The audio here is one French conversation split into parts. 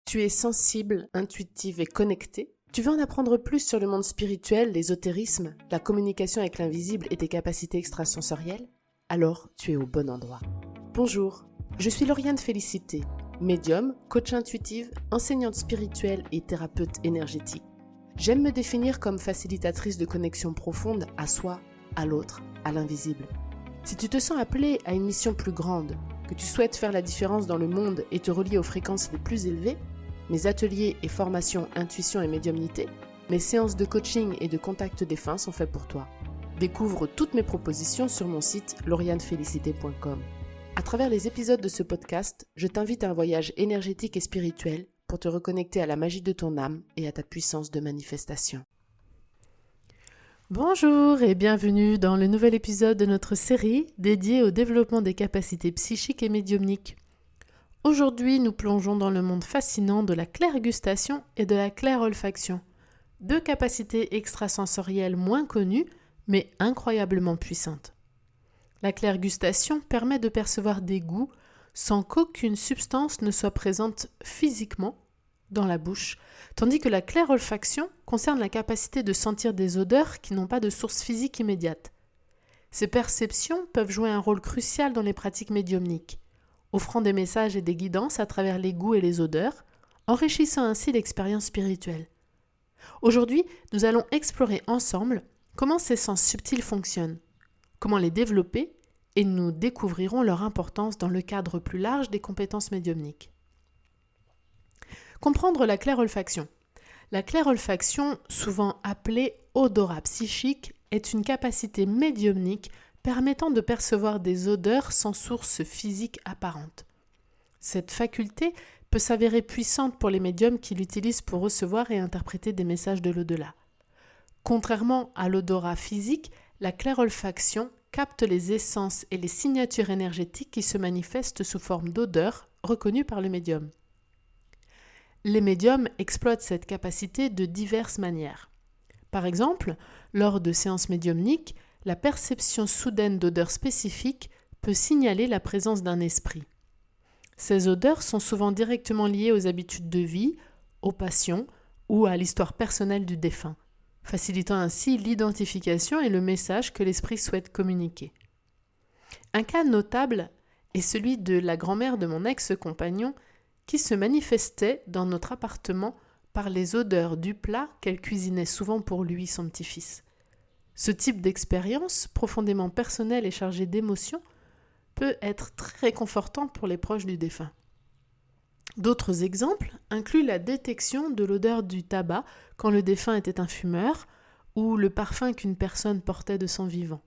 Tu es sensible, intuitive et connectée? Tu veux en apprendre plus sur le monde spirituel, l'ésotérisme, la communication avec l'invisible et tes capacités extrasensorielles? Alors, tu es au bon endroit. Bonjour, je suis Lauriane Félicité, médium, coach intuitive, enseignante spirituelle et thérapeute énergétique. J'aime me définir comme facilitatrice de connexion profonde à soi, à l'autre, à l'invisible. Si tu te sens appelé à une mission plus grande, que tu souhaites faire la différence dans le monde et te relier aux fréquences les plus élevées, mes ateliers et formations intuition et médiumnité, mes séances de coaching et de contact défunt sont faits pour toi. Découvre toutes mes propositions sur mon site laurianefélicité.com. À travers les épisodes de ce podcast, je t'invite à un voyage énergétique et spirituel pour te reconnecter à la magie de ton âme et à ta puissance de manifestation. Bonjour et bienvenue dans le nouvel épisode de notre série dédiée au développement des capacités psychiques et médiumniques. Aujourd'hui, nous plongeons dans le monde fascinant de la clairgustation et de la clairolfaction, deux capacités extrasensorielles moins connues, mais incroyablement puissantes. La clairgustation permet de percevoir des goûts sans qu'aucune substance ne soit présente physiquement dans la bouche, tandis que la clairolfaction concerne la capacité de sentir des odeurs qui n'ont pas de source physique immédiate. Ces perceptions peuvent jouer un rôle crucial dans les pratiques médiumniques, offrant des messages et des guidances à travers les goûts et les odeurs, enrichissant ainsi l'expérience spirituelle. Aujourd'hui, nous allons explorer ensemble comment ces sens subtils fonctionnent, comment les développer, et nous découvrirons leur importance dans le cadre plus large des compétences médiumniques. Comprendre la clairolfaction. La clairolfaction, souvent appelée odorat psychique, est une capacité médiumnique permettant de percevoir des odeurs sans source physique apparente. Cette faculté peut s'avérer puissante pour les médiums qui l'utilisent pour recevoir et interpréter des messages de l'au-delà. Contrairement à l'odorat physique, la clairolfaction capte les essences et les signatures énergétiques qui se manifestent sous forme d'odeurs reconnues par le médium. Les médiums exploitent cette capacité de diverses manières. Par exemple, lors de séances médiumniques, la perception soudaine d'odeurs spécifiques peut signaler la présence d'un esprit. Ces odeurs sont souvent directement liées aux habitudes de vie, aux passions ou à l'histoire personnelle du défunt, facilitant ainsi l'identification et le message que l'esprit souhaite communiquer. Un cas notable est celui de la grand-mère de mon ex-compagnon qui se manifestait dans notre appartement par les odeurs du plat qu'elle cuisinait souvent pour lui, son petit-fils. Ce type d'expérience, profondément personnelle et chargée d'émotions, peut être très réconfortant pour les proches du défunt. D'autres exemples incluent la détection de l'odeur du tabac quand le défunt était un fumeur ou le parfum qu'une personne portait de son vivant.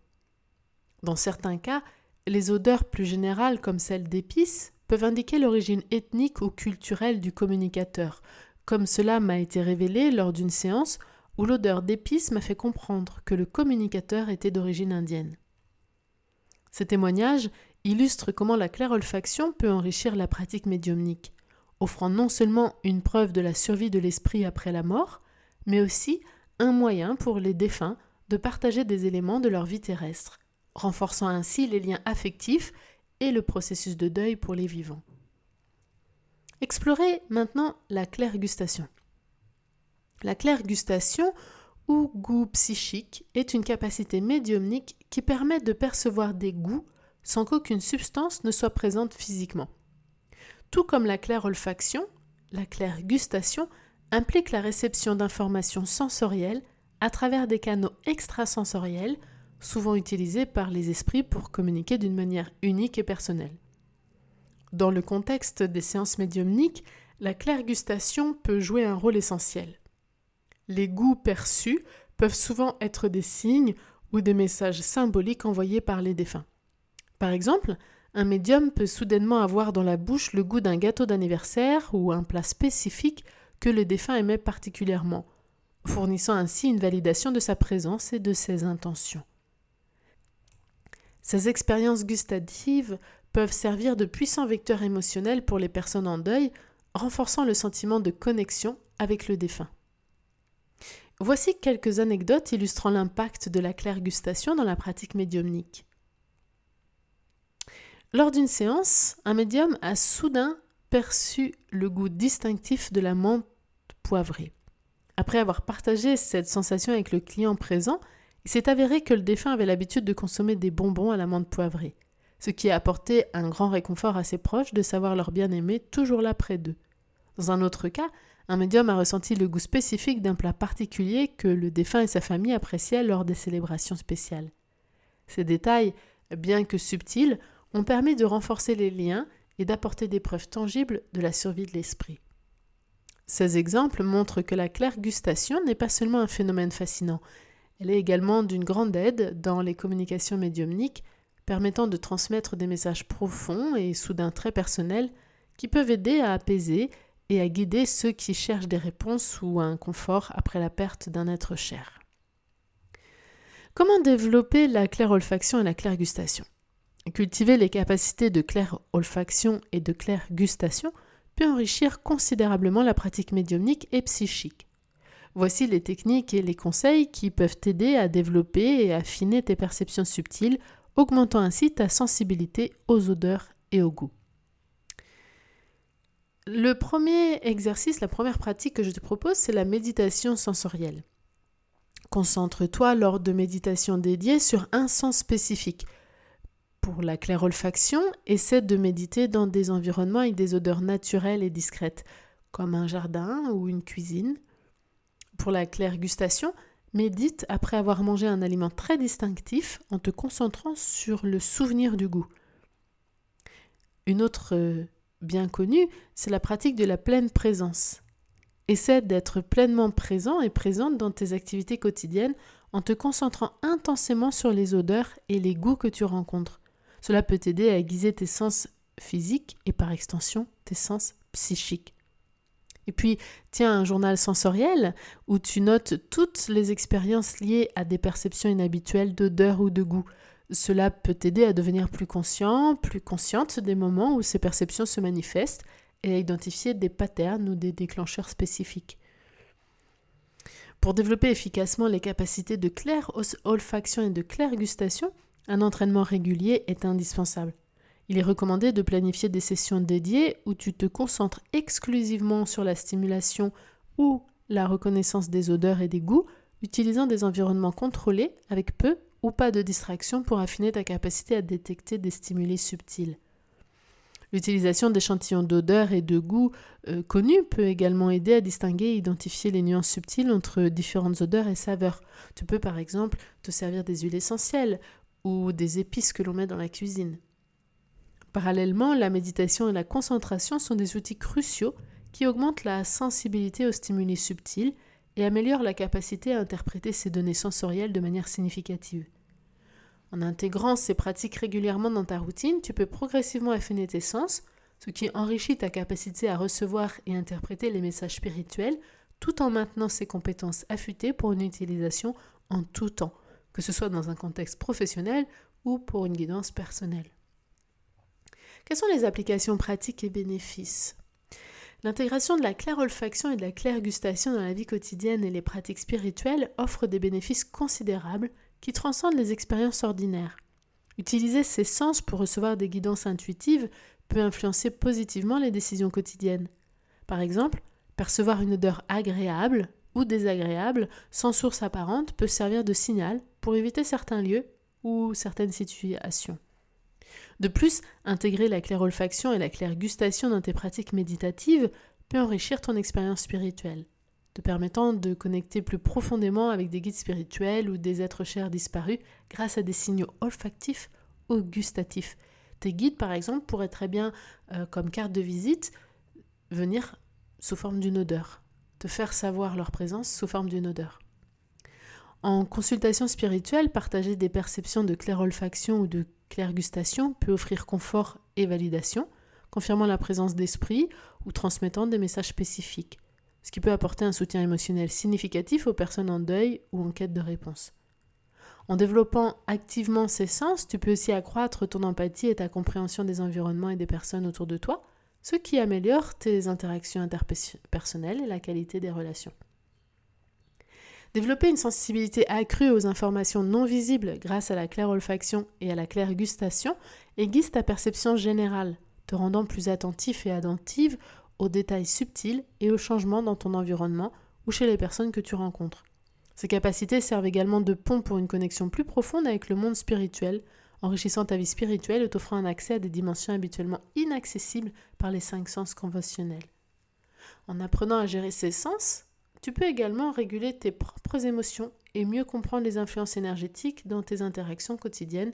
Dans certains cas, les odeurs plus générales comme celles d'épices peuvent indiquer l'origine ethnique ou culturelle du communicateur, comme cela m'a été révélé lors d'une séance où l'odeur d'épices m'a fait comprendre que le communicateur était d'origine indienne. Ces témoignages illustrent comment la clairolfaction peut enrichir la pratique médiumnique, offrant non seulement une preuve de la survie de l'esprit après la mort, mais aussi un moyen pour les défunts de partager des éléments de leur vie terrestre, renforçant ainsi les liens affectifs et le processus de deuil pour les vivants. Explorez maintenant la clairgustation. La clairgustation, ou goût psychique, est une capacité médiumnique qui permet de percevoir des goûts sans qu'aucune substance ne soit présente physiquement. Tout comme la clairolfaction, la clairgustation implique la réception d'informations sensorielles à travers des canaux extrasensoriels, souvent utilisés par les esprits pour communiquer d'une manière unique et personnelle. Dans le contexte des séances médiumniques, la clairgustation peut jouer un rôle essentiel. Les goûts perçus peuvent souvent être des signes ou des messages symboliques envoyés par les défunts. Par exemple, un médium peut soudainement avoir dans la bouche le goût d'un gâteau d'anniversaire ou un plat spécifique que le défunt aimait particulièrement, fournissant ainsi une validation de sa présence et de ses intentions. Ces expériences gustatives peuvent servir de puissants vecteurs émotionnels pour les personnes en deuil, renforçant le sentiment de connexion avec le défunt. Voici quelques anecdotes illustrant l'impact de la clairgustation dans la pratique médiumnique. Lors d'une séance, un médium a soudain perçu le goût distinctif de la menthe poivrée. Après avoir partagé cette sensation avec le client présent, il s'est avéré que le défunt avait l'habitude de consommer des bonbons à la menthe poivrée, ce qui a apporté un grand réconfort à ses proches de savoir leur bien-aimé toujours là près d'eux. Dans un autre cas, un médium a ressenti le goût spécifique d'un plat particulier que le défunt et sa famille appréciaient lors des célébrations spéciales. Ces détails, bien que subtils, ont permis de renforcer les liens et d'apporter des preuves tangibles de la survie de l'esprit. Ces exemples montrent que la clairgustation n'est pas seulement un phénomène fascinant, elle est également d'une grande aide dans les communications médiumniques, permettant de transmettre des messages profonds et soudain très personnels qui peuvent aider à apaiser et à guider ceux qui cherchent des réponses ou un confort après la perte d'un être cher. Comment développer la clairolfaction et la clairgustation ? Cultiver les capacités de clairolfaction et de clairgustation peut enrichir considérablement la pratique médiumnique et psychique. Voici les techniques et les conseils qui peuvent t'aider à développer et affiner tes perceptions subtiles, augmentant ainsi ta sensibilité aux odeurs et aux goûts. Le premier exercice, la première pratique que je te propose, c'est la méditation sensorielle. Concentre-toi lors de méditations dédiées sur un sens spécifique. Pour la clairolfaction, essaie de méditer dans des environnements avec des odeurs naturelles et discrètes, comme un jardin ou une cuisine. Pour la clairgustation, médite après avoir mangé un aliment très distinctif en te concentrant sur le souvenir du goût. Une autre bien connue, c'est la pratique de la pleine présence. Essaie d'être pleinement présent et présente dans tes activités quotidiennes en te concentrant intensément sur les odeurs et les goûts que tu rencontres. Cela peut t'aider à aiguiser tes sens physiques et par extension tes sens psychiques. Et puis, tiens un journal sensoriel où tu notes toutes les expériences liées à des perceptions inhabituelles d'odeurs ou de goût. Cela peut t'aider à devenir plus conscient, plus consciente des moments où ces perceptions se manifestent et à identifier des patterns ou des déclencheurs spécifiques. Pour développer efficacement les capacités de clairolfaction et de clairgustation, un entraînement régulier est indispensable. Il est recommandé de planifier des sessions dédiées où tu te concentres exclusivement sur la stimulation ou la reconnaissance des odeurs et des goûts, utilisant des environnements contrôlés avec peu ou pas de distraction pour affiner ta capacité à détecter des stimuli subtils. L'utilisation d'échantillons d'odeurs et de goûts connus peut également aider à distinguer et identifier les nuances subtiles entre différentes odeurs et saveurs. Tu peux par exemple te servir des huiles essentielles ou des épices que l'on met dans la cuisine. Parallèlement, la méditation et la concentration sont des outils cruciaux qui augmentent la sensibilité aux stimuli subtils et améliorent la capacité à interpréter ces données sensorielles de manière significative. En intégrant ces pratiques régulièrement dans ta routine, tu peux progressivement affiner tes sens, ce qui enrichit ta capacité à recevoir et interpréter les messages spirituels, tout en maintenant ces compétences affûtées pour une utilisation en tout temps, que ce soit dans un contexte professionnel ou pour une guidance personnelle. Quelles sont les applications pratiques et bénéfices ? L'intégration de la clairolfaction et de la clairgustation dans la vie quotidienne et les pratiques spirituelles offre des bénéfices considérables qui transcendent les expériences ordinaires. Utiliser ces sens pour recevoir des guidances intuitives peut influencer positivement les décisions quotidiennes. Par exemple, percevoir une odeur agréable ou désagréable sans source apparente peut servir de signal pour éviter certains lieux ou certaines situations. De plus, intégrer la clairolfaction et la clairgustation dans tes pratiques méditatives peut enrichir ton expérience spirituelle, te permettant de connecter plus profondément avec des guides spirituels ou des êtres chers disparus grâce à des signaux olfactifs ou gustatifs. Tes guides, par exemple, pourraient très bien, comme carte de visite, venir sous forme d'une odeur, te faire savoir leur présence sous forme d'une odeur. En consultation spirituelle, partager des perceptions de clairolfaction ou de clairgustation peut offrir confort et validation, confirmant la présence d'esprit ou transmettant des messages spécifiques, ce qui peut apporter un soutien émotionnel significatif aux personnes en deuil ou en quête de réponse. En développant activement ces sens, tu peux aussi accroître ton empathie et ta compréhension des environnements et des personnes autour de toi, ce qui améliore tes interactions interpersonnelles et la qualité des relations. Développer une sensibilité accrue aux informations non visibles grâce à la clairolfaction et à la clairgustation aiguise ta perception générale, te rendant plus attentif et attentive aux détails subtils et aux changements dans ton environnement ou chez les personnes que tu rencontres. Ces capacités servent également de pont pour une connexion plus profonde avec le monde spirituel, enrichissant ta vie spirituelle et t'offrant un accès à des dimensions habituellement inaccessibles par les 5 sens conventionnels. En apprenant à gérer ces sens, tu peux également réguler tes propres émotions et mieux comprendre les influences énergétiques dans tes interactions quotidiennes,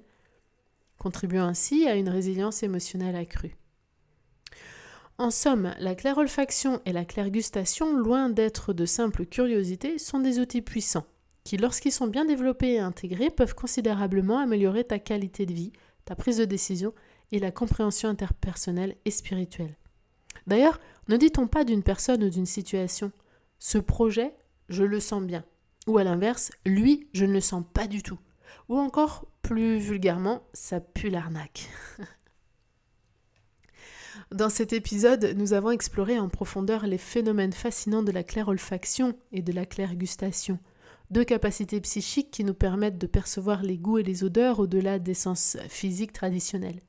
contribuant ainsi à une résilience émotionnelle accrue. En somme, la clairolfaction et la clairgustation, loin d'être de simples curiosités, sont des outils puissants qui, lorsqu'ils sont bien développés et intégrés, peuvent considérablement améliorer ta qualité de vie, ta prise de décision et la compréhension interpersonnelle et spirituelle. D'ailleurs, ne dit-on pas d'une personne ou d'une situation « ce projet, je le sens bien » ou à l'inverse « lui, je ne le sens pas du tout » ou encore, plus vulgairement, « ça pue l'arnaque ». Dans cet épisode, nous avons exploré en profondeur les phénomènes fascinants de la clairolfaction et de la clairgustation, 2 capacités psychiques qui nous permettent de percevoir les goûts et les odeurs au-delà des sens physiques traditionnels.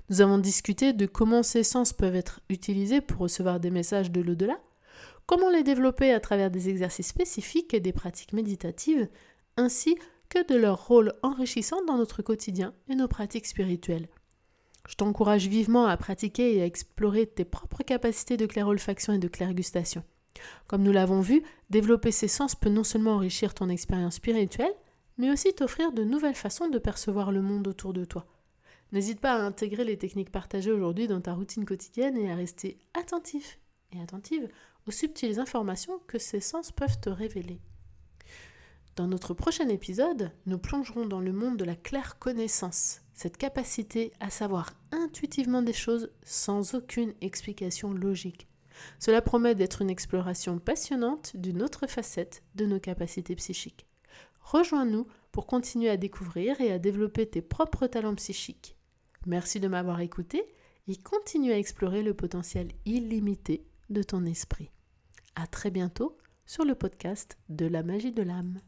Nous avons discuté de comment ces sens peuvent être utilisés pour recevoir des messages de l'au-delà, comment les développer à travers des exercices spécifiques et des pratiques méditatives, ainsi que de leur rôle enrichissant dans notre quotidien et nos pratiques spirituelles. Je t'encourage vivement à pratiquer et à explorer tes propres capacités de clairolfaction et de clairgustation. Comme nous l'avons vu, développer ces sens peut non seulement enrichir ton expérience spirituelle, mais aussi t'offrir de nouvelles façons de percevoir le monde autour de toi. N'hésite pas à intégrer les techniques partagées aujourd'hui dans ta routine quotidienne et à rester attentif et attentive aux subtiles informations que ces sens peuvent te révéler. Dans notre prochain épisode, nous plongerons dans le monde de la clairconnaissance, cette capacité à savoir intuitivement des choses sans aucune explication logique. Cela promet d'être une exploration passionnante d'une autre facette de nos capacités psychiques. Rejoins-nous pour continuer à découvrir et à développer tes propres talents psychiques. Merci de m'avoir écouté et continue à explorer le potentiel illimité de ton esprit. À très bientôt sur le podcast de la magie de l'âme.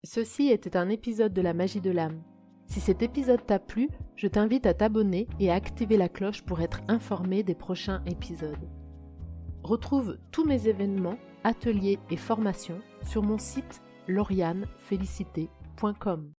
Ceci était un épisode de la magie de l'âme. Si cet épisode t'a plu, je t'invite à t'abonner et à activer la cloche pour être informé des prochains épisodes. Retrouve tous mes événements, ateliers et formations sur mon site laurianefélicité.com.